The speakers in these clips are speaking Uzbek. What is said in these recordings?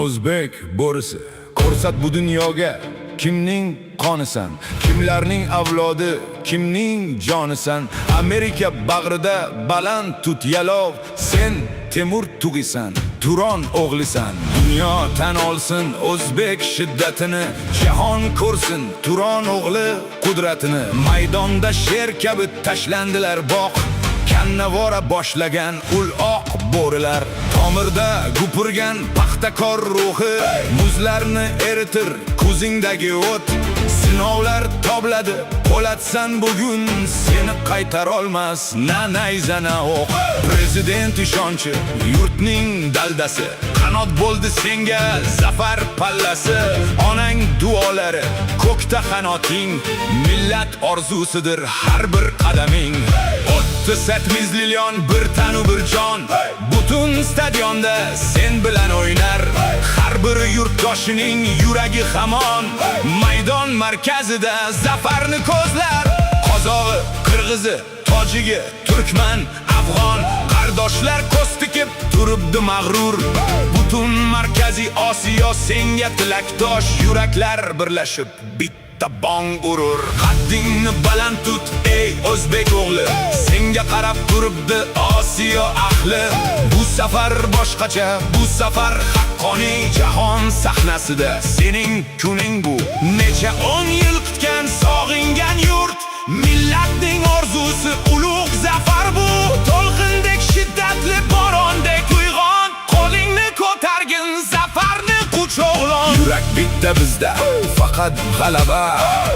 o'zbek bo'risi. Ko'rsat bu dunyoga kimning qonisan, kimlarning avlodi, kimning jonisan. Amerika bag'rida baland tut yalov, sen Temur tug'isan, Turon o'g'lisan. Dunyo tan olsin o'zbek shiddatini, jahon ko'rsin Turon o'g'li qudratini. Maydonda sher kabi tashlandilar boq, kannavora boshlagan ul oq bo'rilar. Tomirda gupurgan paxtakor ruhi, muzlarni eritir ko'zingdagi o't. Sinovlar tobladi, qo'latsan bugun, seni qaytar olmas na nayza na o'q. Prezident ishonchi, yurtning daldasi, qanot bo'ldi senga zafar pallasi. Onang duolari, ko'kda qanoting, millat orzusidir har bir qadaming. 38 million bir tanu bir jon, butun stadionda sen bilan o'ynar. Har bir yurtdoshining yuragi hamon, maydon markazida zafarni ko'zlar. Qozog'i, qirg'izi, tojigi, turkman, afg'on qardoshlar ko'z tikib turibdi mag'rur. Butun markaziy Osiyo senga tilakdosh, yuraklar birlashib bitta bong urur. Qaddingni baland tut ey o'zbek o'g'li, senga qarab turibdi Osiyo ahli. Bu safar boshqacha, bu safar haqqoniy, jahon sahnasida sening kuning bu. Necha 10 yil kutgan, sog'ingan yurt, millatning orzusi ulug' zafar bu. To'lqindek shiddatli, borondek uyg'on, qo'lingni ko'targin, zafarni quchoqlon. Yurak bitta bizda, faqat g'alaba.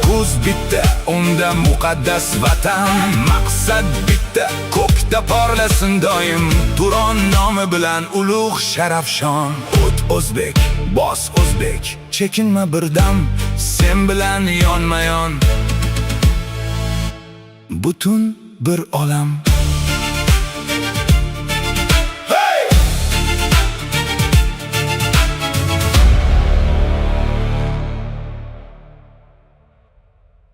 Ko'z bitta, unda muqaddas vatan. Maqsad bitta, ko'kda porlasin doim Turon nomi bilan ulug' sharafshon. O't o'zbek, bos o'zbek, chekinma birdam, sen bilan yonma-yon. Butun bir olam